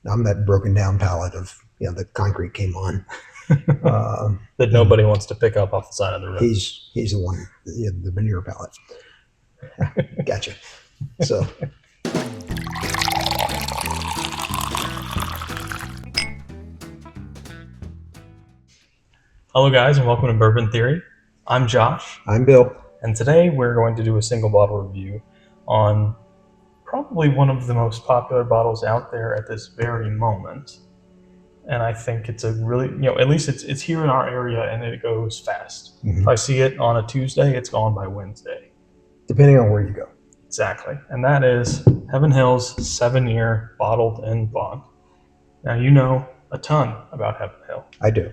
I'm that broken down pallet of, the concrete came on. That nobody wants to pick up off the side of the road. He's the one, the veneer pallet. Gotcha. So. Hello guys, and welcome to Bourbon Theory. I'm Josh. I'm Bill. And today we're going to do a single bottle review on probably one of the most popular bottles out there at this very moment. And I think it's a really, at least it's here in our area and it goes fast. Mm-hmm. If I see it on a Tuesday, it's gone by Wednesday. Depending on where you go. Exactly. And that is Heaven Hill's 7-year bottled in bond. Now, you know a ton about Heaven Hill. I do.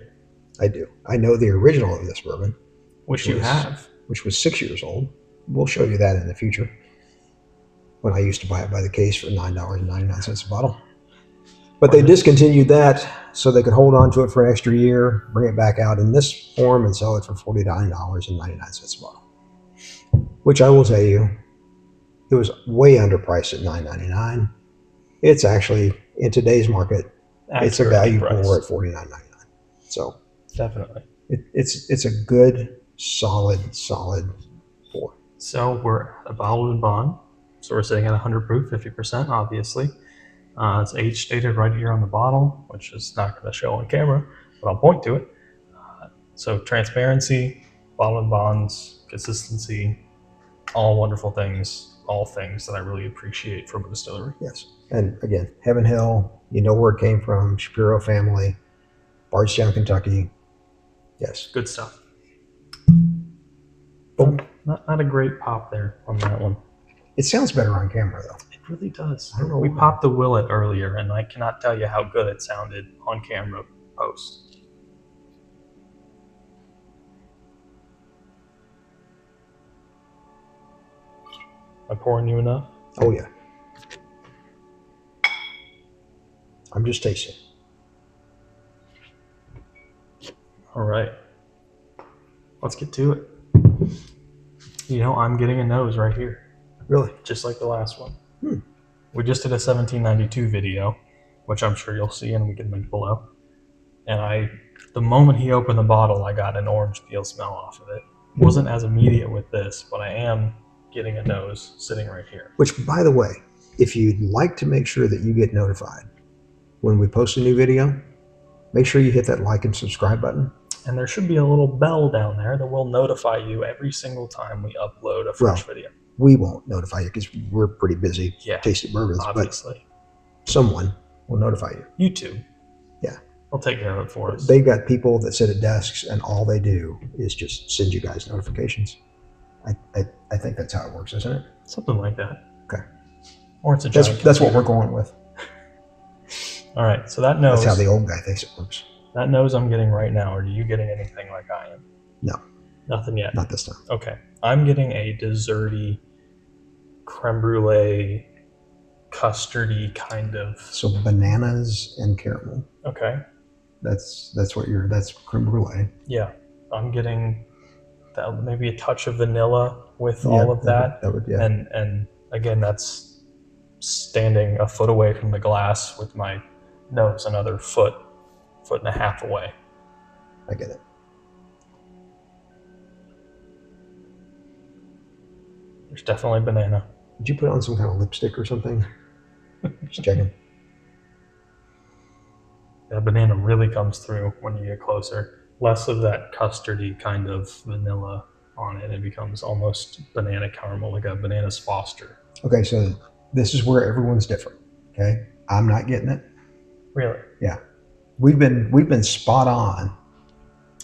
I know the original of this bourbon. Which you have. Which was 6 years old. We'll show you that in the future. When I used to buy it by the case for $9.99 a bottle. But they discontinued that so they could hold on to it for an extra year, bring it back out in this form, and sell it for $49.99 a bottle. Which I will tell you, it was way underpriced at $9.99. It's actually, in today's market, it's a value pour at $49.99. So definitely, it's a good, solid pour. So we're a bottled in bond. So we're sitting at 100 proof, 50%, obviously. It's age stated right here on the bottle, which is not going to show on camera, but I'll point to it. So transparency, bottled in bonds, consistency, all wonderful things, all things that I really appreciate from a distillery. Yes. And again, Heaven Hill, you know where it came from, Shapiro family, Bardstown, Kentucky. Yes. Good stuff. Boom. Not a great pop there on that one. It sounds better on camera, though. It really does. I don't know We why. popped the Willet earlier, and I cannot tell you how good it sounded on camera post. Am I pouring you enough? Oh, yeah. I'm just tasting. All right. Let's get to it. I'm getting a nose right here. Really? Just like the last one. We just did a 1792 video, which I'm sure you'll see and we can link below. And the moment he opened the bottle, I got an orange peel smell off of it. It wasn't as immediate with this, but I am getting a nose sitting right here. Which, by the way, if you'd like to make sure that you get notified when we post a new video, make sure you hit that like and subscribe button. And there should be a little bell down there that will notify you every single time we upload a fresh video. We won't notify you because we're pretty busy tasting bourbons, obviously. But someone will notify you. YouTube. Yeah. They'll take care of it for us. They've got people that sit at desks and all they do is just send you guys notifications. I think that's how it works, isn't it? Something like that. Okay. Or it's a That's what we're going with. All right, so that nose. That's how the old guy thinks it works. That nose I'm getting right now, or are you getting anything like I am? No. Nothing yet? Not this time. Okay. I'm getting a desserty, creme brulee, custardy kind of. So bananas and caramel. Okay. That's creme brulee. Yeah. I'm getting maybe a touch of vanilla with all of that. That would, yeah. And again, that's standing a foot away from the glass with my nose another foot and a half away. I get it. There's definitely banana. Did you put on some kind of lipstick or something? Just checking. That banana really comes through when you get closer. Less of that custardy kind of vanilla on it. It becomes almost banana caramel, like a banana's Foster. Okay, so this is where everyone's different. Okay, I'm not getting it. Really? Yeah, we've been spot on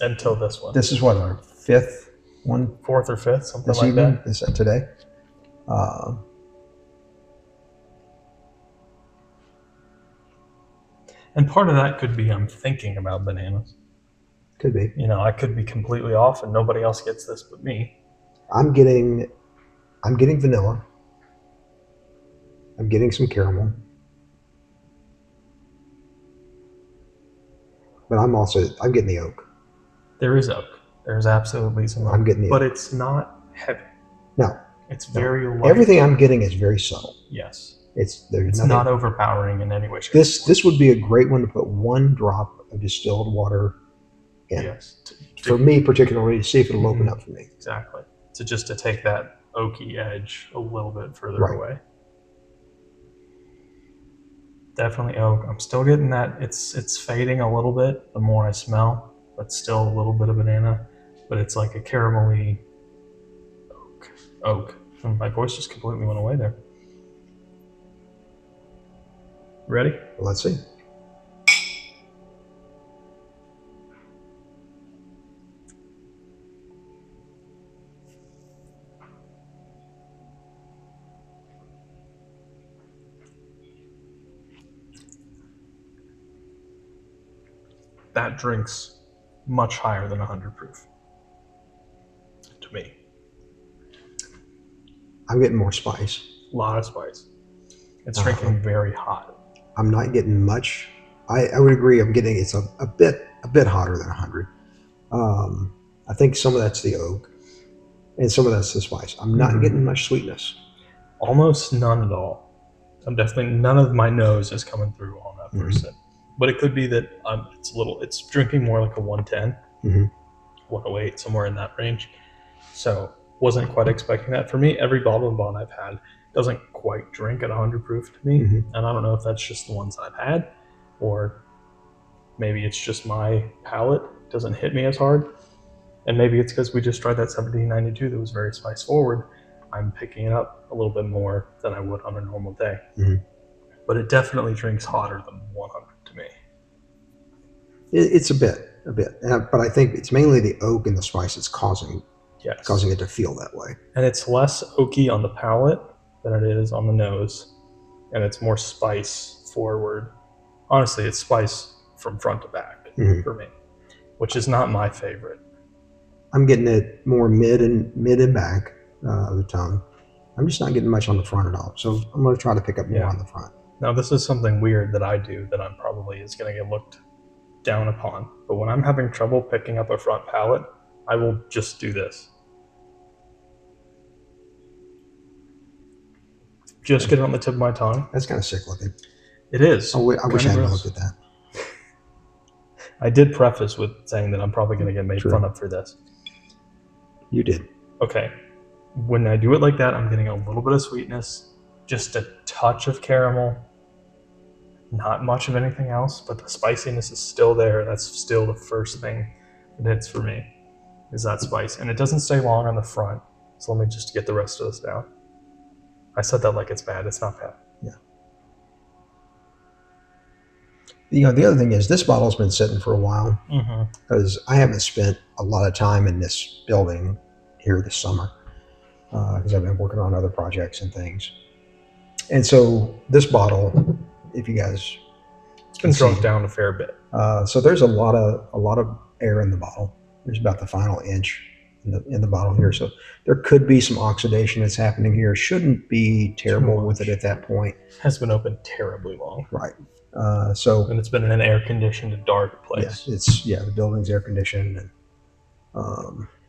until this one. This is what, our fifth one, fourth or fifth, something this like evening, that. This today. And part of that could be I'm thinking about bananas. Could be. I could be completely off and nobody else gets this but me. I'm getting vanilla. I'm getting some caramel. But I'm getting the oak. There is oak. There's absolutely some oak. I'm getting the but oak. It's not heavy. No. It's very light. Everything I'm getting is very subtle. Yes. There's It's nothing. not overpowering in any way, shape, This would be a great one to put one drop of distilled water in. Yes. For me particularly, to see if it'll open Mhm. up for me. Exactly. Just to take that oaky edge a little bit further Right. away. Definitely oak. I'm still getting that. It's fading a little bit the more I smell, but still a little bit of banana. But it's like a caramelly oak. And my voice just completely went away there. Ready? Well, let's see. That drink's much higher than 100 proof. To me. I'm getting more spice. A lot of spice. It's drinking very hot. I'm not getting much. I would agree. I'm getting it's a bit hotter than 100. I think some of that's the oak, and some of that's the spice. I'm not getting much sweetness. Almost none at all. I'm definitely none of my nose is coming through on that first sip. But it could be that it's drinking more like a 110, 108, somewhere in that range. So wasn't quite expecting that. For me, every bottle of bond I've had doesn't quite drink at 100 proof to me. And I don't know if that's just the ones I've had, or maybe it's just my palate doesn't hit me as hard. And maybe it's because we just tried that 1792 that was very spice forward. I'm picking it up a little bit more than I would on a normal day. But it definitely drinks hotter than 100 to me. It's a bit. But I think it's mainly the oak and the spice that's causing it to feel that way. And it's less oaky on the palate than it is on the nose. And it's more spice forward. Honestly, it's spice from front to back for me, which is not my favorite. I'm getting it more mid and back of the tongue. I'm just not getting much on the front at all. So I'm going to try to pick up more on the front. Now, this is something weird that I do that I'm probably is going to get looked down upon. But when I'm having trouble picking up a front palate, I will just do this. Just get it on the tip of my tongue. That's kind of sick looking. It is. I wish I hadn't looked at that. I did preface with saying that I'm probably going to get made fun of for this. You did. Okay. When I do it like that, I'm getting a little bit of sweetness, just a touch of caramel, not much of anything else, but the spiciness is still there. That's still the first thing that hits for me, is that spice. And it doesn't stay long on the front. So let me just get the rest of this down. I said that like it's bad. It's not bad. Yeah. The other thing is this bottle's been sitting for a while because I haven't spent a lot of time in this building here this summer because I've been working on other projects and things. And so this bottle, if you guys, it's been shrunk down a fair bit. So there's a lot of air in the bottle. There's about the final inch in the bottle here. So there could be some oxidation that's happening here. Shouldn't be terrible with it at that point. Has been open terribly long. Right. And it's been in an air-conditioned, dark place. The building's air-conditioned, and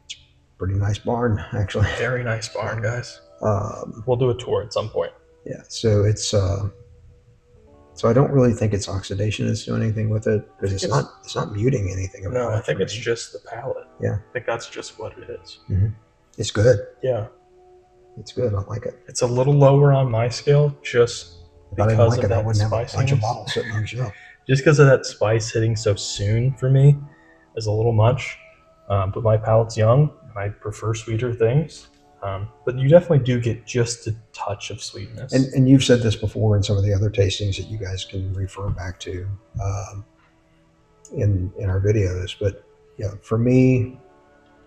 it's a pretty nice barn, actually. Very nice barn, guys. We'll do a tour at some point. Yeah, so it's so I don't really think it's oxidation that's doing anything with it because it's not muting anything about it. No, I think it's just the palate. Yeah, I think that's just what it is. It's good. Yeah, it's good. I like it. It's a little lower on my scale, just if I didn't like it, I wouldn't have a bunch of bottles sitting on the shelf. Just because of that spice hitting so soon for me is a little much. But my palate's young, and I prefer sweeter things. But you definitely do get just a touch of sweetness. And you've said this before in some of the other tastings that you guys can refer back to in our videos. But yeah, for me,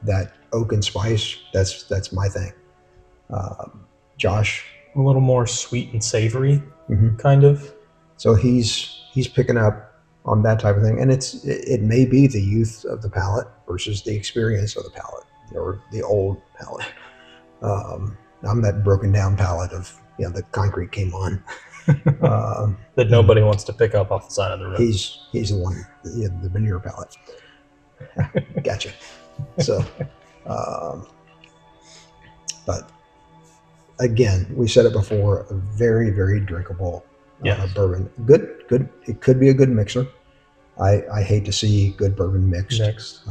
that oak and spice, that's my thing. Josh, a little more sweet and savory, kind of. So he's picking up on that type of thing, and it may be the youth of the palate versus the experience of the palate or the old palate. I'm that broken down palate of the concrete came on that nobody wants to pick up off the side of the road. He's the one, the veneer palate. Gotcha. So, but again, we said it before, a very, very drinkable Yes. bourbon. Good. It could be a good mixer. I hate to see good bourbon mixed.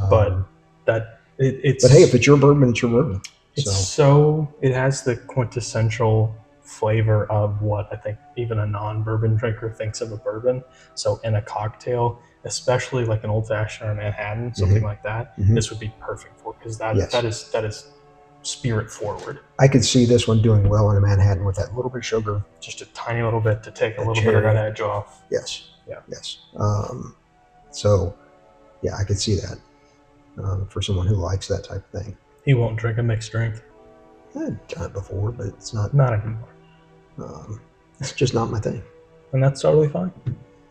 But it's. But hey, if it's your bourbon, it's your bourbon. It has the quintessential flavor of what I think even a non-bourbon drinker thinks of a bourbon. So in a cocktail, especially like an old fashioned or a Manhattan, something like that, this would be perfect for, because that is spirit forward. I could see this one doing well in a Manhattan with that little bit of sugar, just a tiny little bit to take a little bit of that edge off. Yes. Yeah. Yes. So yeah, I could see that for someone who likes that type of thing. He won't drink a mixed drink. I've done it before, but it's not anymore. It's just not my thing, and that's totally fine.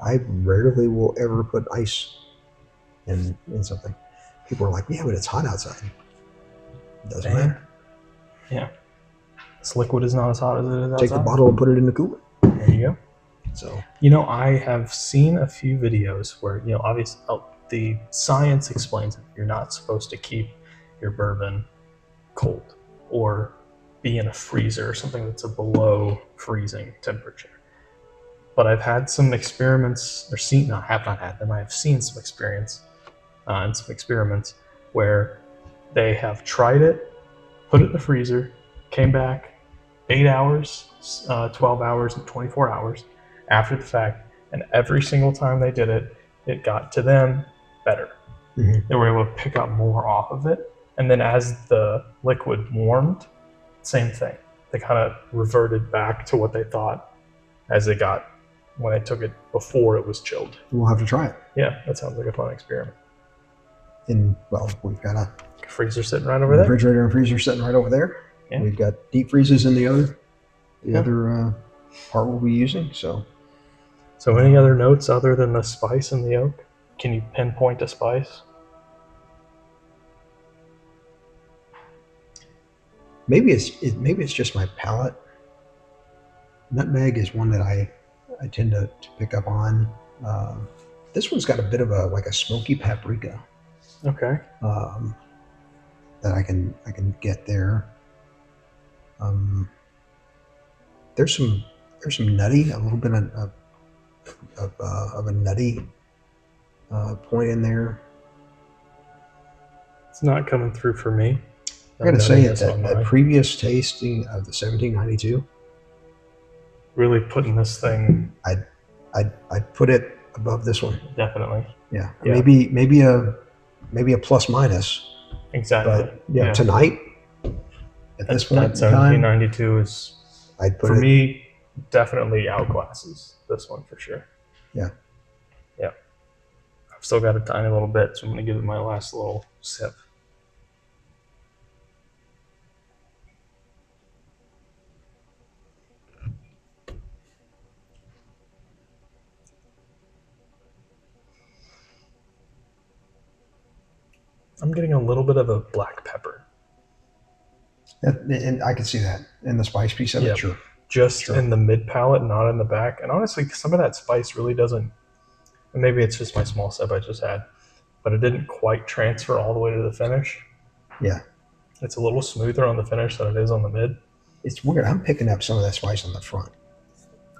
I rarely will ever put ice in something. People are like, "Yeah, but it's hot outside." It doesn't matter. Yeah, this liquid is not as hot as it is outside. Take the bottle and put it in the cooler. There you go. So I have seen a few videos where obviously the science explains that you're not supposed to keep your bourbon cold or be in a freezer or something that's a below freezing temperature. But I've had some experiments, I have not had them. I have seen some experience and some experiments where they have tried it, put it in the freezer, came back 8 hours, 12 hours, and 24 hours after the fact, and every single time they did it, it got to them better. They were able to pick up more off of it. And then as the liquid warmed, same thing. They kind of reverted back to what they thought as they got when they took it before it was chilled. We'll have to try it. Yeah, that sounds like a fun experiment. We've got a freezer sitting right over there. Refrigerator and freezer sitting right over there. Yeah. We've got deep freezes in the other part we'll be using. So any other notes other than the spice and the oak? Can you pinpoint a spice? Maybe it's just my palate. Nutmeg is one that I tend to pick up on. This one's got a bit of a smoky paprika. Okay. That I can get there. There's some nutty, a little bit of a nutty point in there. It's not coming through for me. I gotta say that previous tasting of the 1792 really putting this thing. I'd put it above this one. Definitely. Yeah. Maybe a plus minus. Exactly. But tonight at this point, 1792 is, I'd put for me, definitely outclasses this one for sure. Yeah. Yeah. I've still got a tiny little bit, so I'm gonna give it my last little sip. I'm getting a little bit of a black pepper. And I can see that in the spice piece of it, sure. Just in the mid palate, not in the back. And honestly, some of that spice really doesn't, and maybe it's just my small sip I just had, but it didn't quite transfer all the way to the finish. Yeah. It's a little smoother on the finish than it is on the mid. It's weird. I'm picking up some of that spice on the front.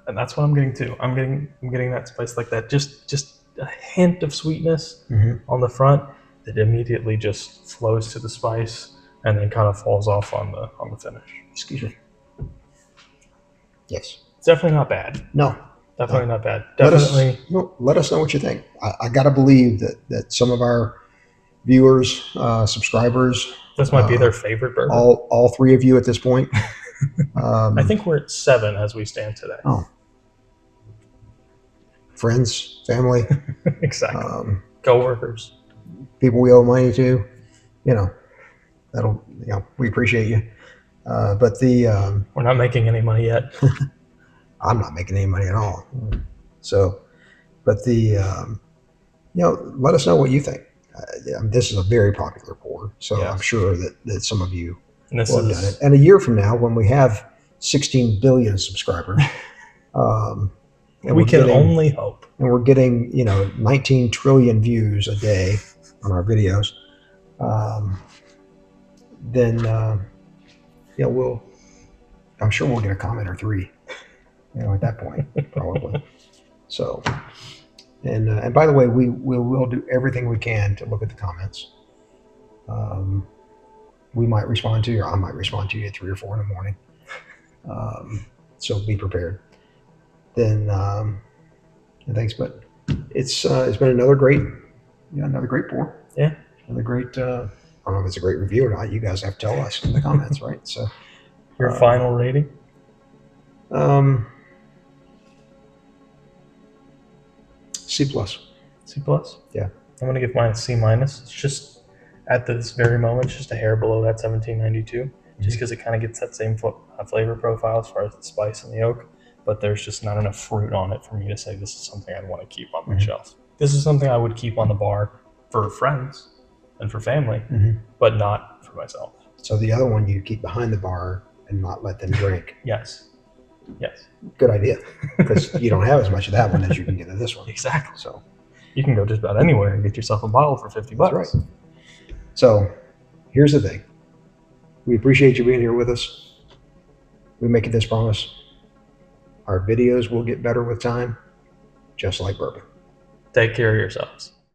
And that's what I'm getting too. I'm getting that spice like that. Just a hint of sweetness on the front that immediately just flows to the spice and then kind of falls off on the finish. Excuse me. Yes. It's definitely not bad. No. Definitely not bad. Definitely. Let us know what you think. I got to believe that some of our viewers, subscribers, this might be their favorite bourbon. All three of you at this point. I think we're at 7 as we stand today. Oh. Friends, family. Exactly. Coworkers. People we owe money to. We appreciate you. But we're not making any money yet. I'm not making any money at all. So, but let us know what you think. This is a very popular pour, so I'm sure that some of you will have done it. And a year from now, when we have 16 billion subscribers, we can only hope. And we're getting 19 trillion views a day on our videos. Then we'll I'm sure we'll get a comment or three, at that point, probably. So, and by the way, we will do everything we can to look at the comments. We might respond to you, or I might respond to you at 3 or 4 in the morning. So be prepared. Then, thanks. But it's been another great pour. Yeah. Another great. I don't know if it's a great review or not. You guys have to tell us in the comments, right? So, your final rating? C plus. C plus. Yeah. I'm gonna give mine a C minus. It's just at this very moment, it's just a hair below that 1792, just because it kind of gets that same flavor profile as far as the spice and the oak, but there's just not enough fruit on it for me to say this is something I'd want to keep on my shelf. This is something I would keep on the bar for friends and for family, but not for myself. So the other one you keep behind the bar and not let them drink. Yes. Good idea, because you don't have as much of that one as you can get of this one. Exactly. So you can go just about anywhere and get yourself a bottle for $50. That's right. So here's the thing. We appreciate you being here with us. We make it this promise. Our videos will get better with time, just like bourbon. Take care of yourselves.